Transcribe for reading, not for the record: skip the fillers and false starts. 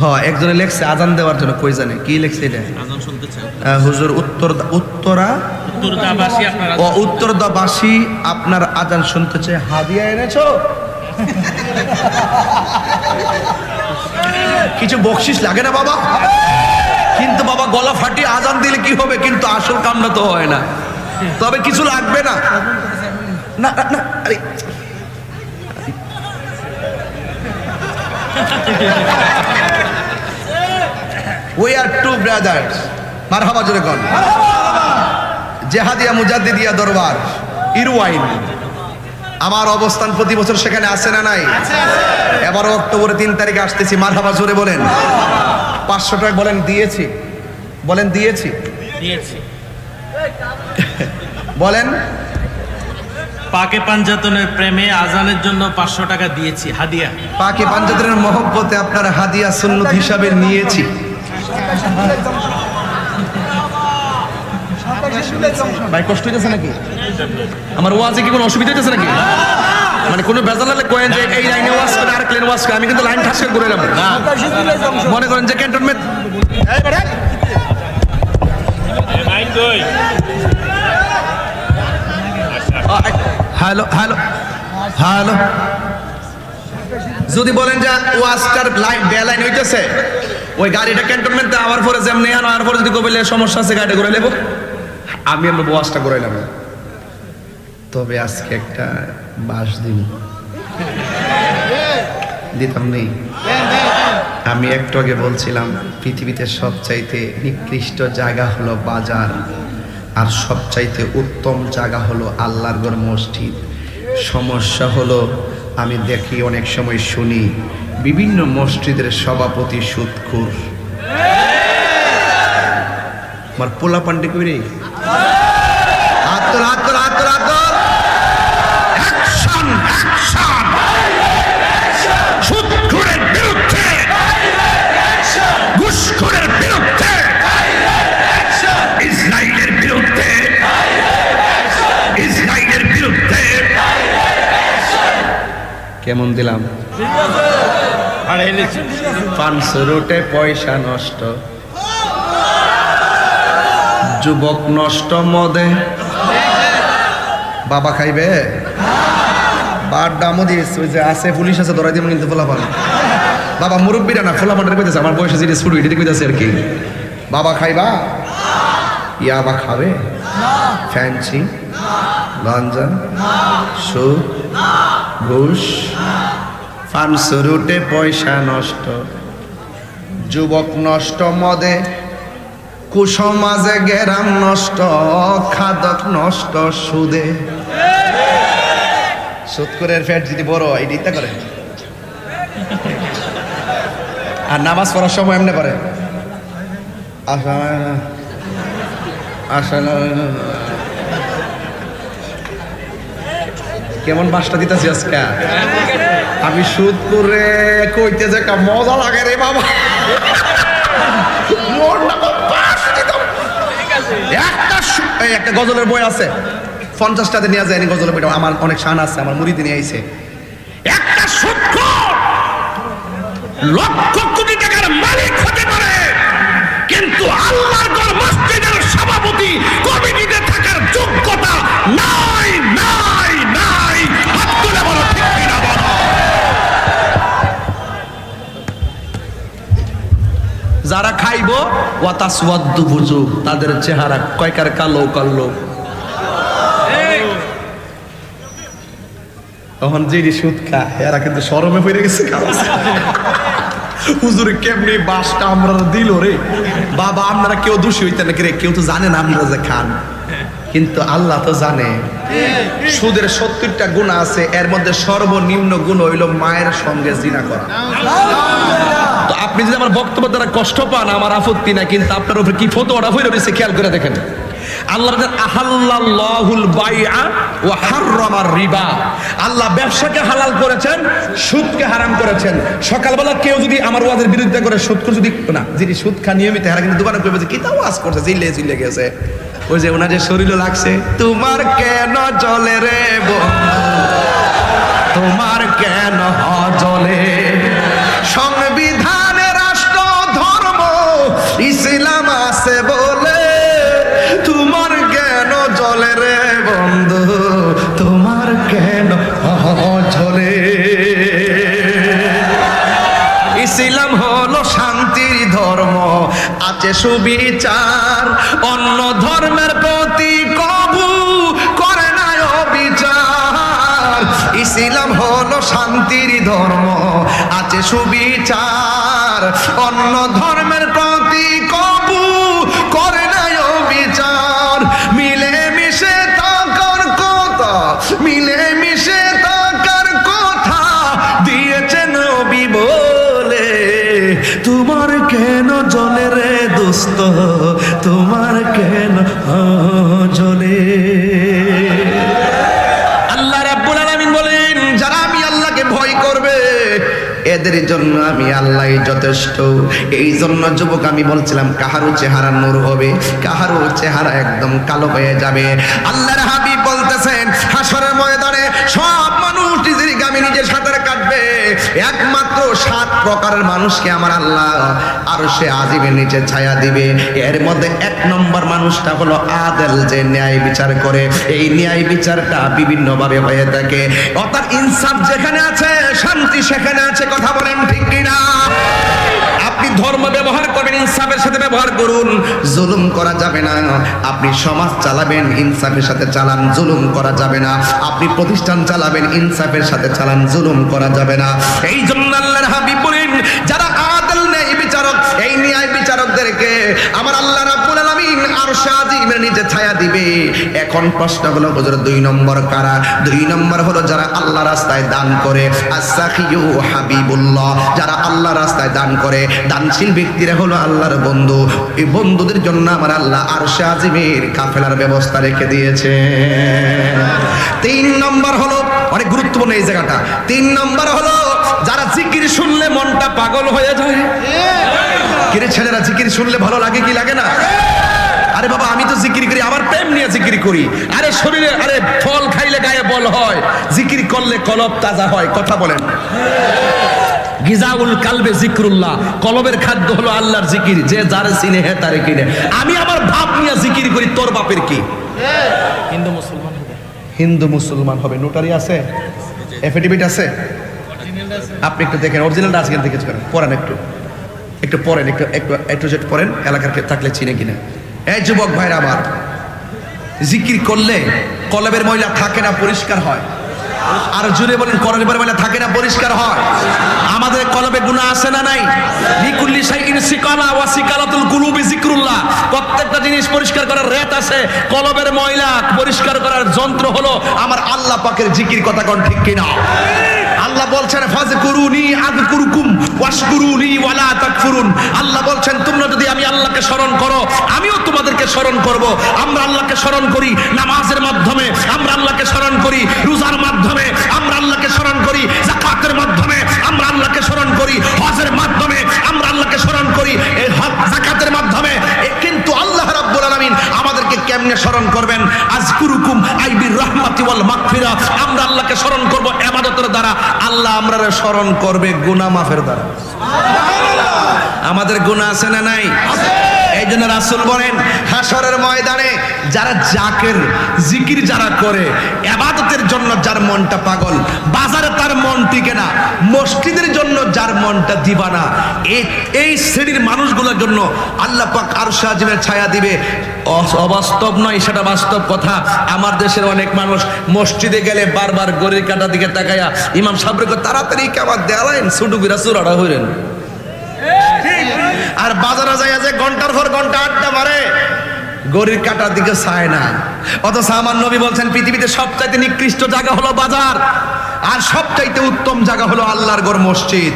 হ্যাঁ, একজনে লেখছে আজান দেওয়ার জন্য, কই জানে কি লেখছে এটা? আজান শুনতে চাই হুজুর উত্তরদাবাসী আপনার আজান শুনতে চায়, হাদিয়া এনেছো? কিছু বকশিস লাগে না বাবা? কিন্তু বাবা গলা ফাটিয়ে আজান দিলে কি হবে, কিন্তু আসল কামনা তো হয় না। তবে কিছু লাগবে না। না না, আরে we are two brothers, মারহাবা জোরে কোন। জেহাদিয়া মুজাদ্দিদিয়া দরবার ইরওয়াইন, আমার অবস্থান প্রতি বছর সেখানে আছে না নাই? এবারও অক্টোবরে 3 তারিখে আসতেছি, মারহাবা জোরে বলেন। 500 টাকা বলেন দিয়েছি, বলেন দিয়েছি, বলেন। পাকে পাঞ্জাতনের প্রেমে আজানের জন্য 500 টাকা দিয়েছি হাদিয়া। পাকে পাঞ্জাতনের মহব্বতে আপনার হাদিয়া সুন্নত হিসাবে নিয়েছি। ভাই কষ্ট হইতেছে নাকি? আমার ওয়াজে কি কোনো অসুবিধা হইতেছে নাকি? মানে কোনো বেজাল হলে কয়েন যে এই লাইনে ওয়াজ করে আর ক্লেন ওয়াজ করে, আমি কিন্তু লাইন ঠাস করে ঘুরে এলাম। মনে করেন যে ক্যান্টনমেন্ট হ্যালো হ্যালো হ্যালো, যদি বলেন যে ওয়াজটার লাইন বেলাইন হইতেছে, ওই গাড়িটা ক্যান্টনমেন্টে আবার পরে যেমনি আনার পরে যদি কবে সমস্যা আছে গাড়ি ঘুরে নেবো, আমি আমরা ওয়াজটা করে নেব। তবে আজকে একটা বাস দিতাম নেই। আমি একটু আগে বলছিলাম পৃথিবীতে সবচাইতে নিকৃষ্ট জায়গা হলো বাজার, আর সবচাইতে উত্তম জায়গা হলো আল্লাহর ঘর মসজিদ। সমস্যা হলো আমি দেখি অনেক সময় শুনি বিভিন্ন মসজিদের সভাপতি সুদখোর। আমার পোলা পান্ডে কইরে সুদখোরের বিরুদ্ধে, ঘুষখোরের বিরুদ্ধে, ইসরায়েলের বিরুদ্ধে, ইসরায়েলের বিরুদ্ধে। কেমন দিলাম? 500 রুটে পয়সা নষ্ট, যুবক নষ্ট মদে। বাবা খাইবে বাড্ডা মদি আছে, পুলিশ আছে, ধরাই দিব কিন্তু ফোলা পান। বাবা মুরব্বীরা না, ফোলা পান্ডারে কইতেছে, আমার বয়সে যেটা শুরু এটা কইতেছে আর কি। বাবা খাইবা? ইয়াবা খাবে? ফ্যান্সি, গাঞ্জা, সুদ, ঘুষ। 500 রুটে পয়সা নষ্ট, যুবক নষ্ট মদে, কুসমাজে গেরাম নষ্ট, খাদক নষ্ট সুদে। সুদখোরের ফ্যাট যদি বড় হয় এটা করে, আর নামাজ পড়ার সময় এমনি করে, কেমন বাসটা দিতেছি আজকে আমি। সুদ করে কইতে যে মজা লাগে রে বাবা। একটা গজলের বই আছে, 50টাতে নিয়ে যায়নি গজলের বইটা, আমার অনেক শান আছে, আমার মুরিদ নিয়ে আইছে। একটা সুদখোর লক্ষ কোটি টাকার মালিক হতে পারে, কিন্তু আল্লাহর ঘর মসজিদের সভাপতি কমিটিতে থাকার যোগ্যতা নাই, নাই, নাই। হাত তুলে বলো ঠিক কিনা বলো। যারা খাইবো ওয়াতাসওয়াদ্দু বুজু, তাদের চেহারা কয়কার কালো কালো। তখন যিনি সুদ খায় এরা কিন্তু শরমে পড়ে গেছে। হুজুর কেমনি বাসটা আমরা দিল রে বাবা, আপনারা কেউ দোষী হইতেন নাকি রে? কেউ তো জানে না আপনারা যে খান, কিন্তু আল্লাহ তো জানে। সুদের 70টা গুণ আছে, এর মধ্যে সর্বনিম্ন গুণ হইল মায়ের সঙ্গে জিনা করা। তো আপনি যদি আমার বক্তব্য দ্বারা কষ্ট পান আমার আপত্তি না, কিন্তু আপনার উপরে কি ফতোয়াটা হইল রয়েছে খেয়াল করে দেখেন। আল্লাহ আহাল্লাল্লাহুল বাইআ ওয়া হাররামার রিবা, আল্লাহ ব্যবসাকে হালাল করেছেন, সুদকে হারাম করেছেন। সকালবেলা কেউ যদি আমার ওয়াজের বিরুদ্ধে করে, সুদ যদি না, যিনি সুদ খান নিয়মিত, এরা কিন্তু দোকানে করবে যে কি তা ওয়াজ করছে, জিলে গেছে। ওই যে ওনার যে শরীরও লাগছে, তোমার কেন জলে রে বন্ধু, তোমার কেন জলে, সংবিধানে রাষ্ট্র ইসলাম হলো শান্তির ধর্ম, আছে সুবিচার, অন্য ধর্মের প্রতি কবু করে না অবিচার। ইসলাম হলো শান্তির ধর্ম, আছে সুবিচার, অন্য ধর্মের প্রতি কবু করে না অবিচার। মিলে মিশে থাকার কথা, মিলে মিশে থাকার কথা দিয়েছে নবী বলে। তোমার কেন জ্বলে রে দোস্ত, তোমার কেন জ্বলে? আল্লাহ রাব্বুল আলামিন বলেন, যারা আমি আল্লাহকে ভয় করবে এদের জন্য আমি আল্লাহ যথেষ্ট। এই জন্য যুবক আমি বলছিলাম, কাহারও চেহারা নূর হবে, কাহারও চেহারা একদম কালো হয়ে যাবে। আল্লাহর হাবিব বলতেছেন, হাসরের ময়দানে সব মানুষ নিজের গামে নিজের সাঁতার কাটবে, একমাত্র 7 প্রকারের মানুষকে আমার আল্লাহ আরশে আজিমের নিচে ছায়া দিবে। এর মধ্যে 1 নম্বর মানুষটা হলো আদেল, যে ন্যায় বিচার করে। এই ন্যায় বিচারটা বিভিন্ন ভাবে হয়ে থাকে, অর্থাৎ ইনসাফ যেখানে আছে শান্তি সেখানে আছে। কথা বলেন ঠিক কিনা? আপনি ধর্ম ব্যবহার করবেন, ইনসাফের সাথে ব্যবহার করুন, জুলুম করা যাবে না। আপনি সমাজ চালাবেন, ইনসাফের সাথে চালান, জুলুম করা যাবে না। আপনি প্রতিষ্ঠান চালাবেন, ইনসাফের সাথে চালান, জুলুম করা যাবে না। এই জন্য আল্লাহর হাবিব বলেন, যারা আদল ন্যায় বিচারক, এই ন্যায় বিচারকদেরকে আমার আল্লাহ রাব্বুল আলামিন আরশে আজিমের নিচে ছায়া দিবে। এখন প্রশ্ন হলো, হুজুর 2 নম্বর কারা? 2 নম্বর হলো যারা আল্লাহ রাস্তায় দান করে, আস-সাখিয়ু হাবিবুল্লাহ, যারা আল্লাহ রাস্তায় দান করে। দানশীল ব্যক্তিরা হলো আল্লাহর বন্ধু। এই বন্ধুদের জন্য আমার আল্লাহ আরশে আজিমের কাফেলার ব্যবস্থা রেখে দিয়েছে। 3 নম্বর হলো, অনেক গুরুত্বপূর্ণ এই জায়গাটা, 3 নম্বর হলো যারা জিকির শুনলে মনটা পাগল হয়ে যায়। কিরে ছেলেরা, জিকির শুনলে ভালো লাগে কি লাগে না? আরে বাবা, আমি তো জিকির করি, আমার প্রেম নিয়ে জিকির করি। আরে শরীরে, আরে ফল খাইলে গায়ে বল হয়, জিকির করলে কলব তাজা হয়। কথা বলেন। গিজাউল কালবে জিকরুল্লাহ, কলবের খাদ্য হলো আল্লাহর জিকির। যে যারে চিনে হে তারে কিনে। আমি আমার বাপ নিয়ে জিকির করি, তোর বাপের কি? হিন্দু মুসলমান হবে। হিন্দু মুসলমান হবে। নোটারি আছে, এফিডেভিট আছে, আপনি একটু দেখেন, অরিজিনালটা আজকে দেখে পড়েন, একটু পড়েন, একটু যেটা পড়েন, এলাকার থাকলে চিনে কিনা। এই যুবক ভাইরা আমার, জিকির করলে কলবের ময়লা থাকে না, পরিষ্কার হয়। আর জুড়ে বলেন, কলবের ময়লা থাকে না, পরিষ্কার হয়। আমাদের কলবে গুনাহ আছে না নাই? লিকুল্লি শাইইন সিকালা ওয়া সিকালাতুল কুলুবি যিকরুল্লাহ। প্রত্যেকটা জিনিস পরিষ্কার করার রেট আছে। কলবের ময়লা পরিষ্কার করার যন্ত্র হলো আমার আল্লাহ পাকের জিকির। কথা কোন ঠিক কিনা? আল্লাহ বলছেন, ফাযকুরুনি আযকুরুকুম ওয়াশকুরুনি ওয়ালা তাকফুরুন। আল্লাহ বলছেন, তোমরা যদি আমি আল্লাহকে স্মরণ করো, আমিও তোমাদেরকে স্মরণ করব। আমরা আল্লাহকে স্মরণ করি নামাজের মাধ্যমে, আমরা আল্লাহকে স্মরণ করি রোজার মাধ্যমে, আমরা আল্লাহকে স্মরণ করি যাকাতের মাধ্যমে, আমরা আল্লাহকে স্মরণ করি হজের মাধ্যমে, আমরা আল্লাহকে স্মরণ করি এই যাকাতের মাধ্যমে। কিন্তু আল্লাহ রাব্বুল আলামিন আমাদেরকে কেমনে স্মরণ করবেন? আযকুরুকুম আই বির রাহমাতি ওয়াল মাগফিরা। আমরা আল্লাহকে স্মরণ করব ইবাদতের দ্বারা, আল্লাহ আমরারে স্মরণ করবে গুনাহ মাফের দ্বারা। আমাদের গুনাহ আছে না নাই? এই জন্য রাসূল বলেন, হাসরের ময়দানে যারা জাকের জিকির যারা করে, ইবাদতের জন্য যার মনটা পাগল, বাজারে তার মন টিকে না, মসজিদের জন্য যার মনটা দিবানা, এই শ্রেণীর মানুষগুলোর জন্য আল্লাহ পাক আরশে আজিমের ছায়া দিবে। অবাস্তব নয়, সেটা বাস্তব কথা। আমার দেশের অনেক মানুষ মসজিদে গেলে বারবার গড়ির কাটা দিকে তাকায়া ইমাম সাহেবকে তাড়াতাড়ি কেমন দেয়ালেন ছুটু বিরা চুরাড়া হইলেন। আর বাজারে যাইয়া যে ঘন্টার পর ঘন্টা আড্ডা মারে, গড়ির কাটার দিকে চায় না। অথচ আমার নবী বলছেন, পৃথিবীতে সবচাইতে নিকৃষ্ট জায়গা হলো বাজার, আর সবচাইতে উত্তম জায়গা হলো আল্লাহর ঘর মসজিদ।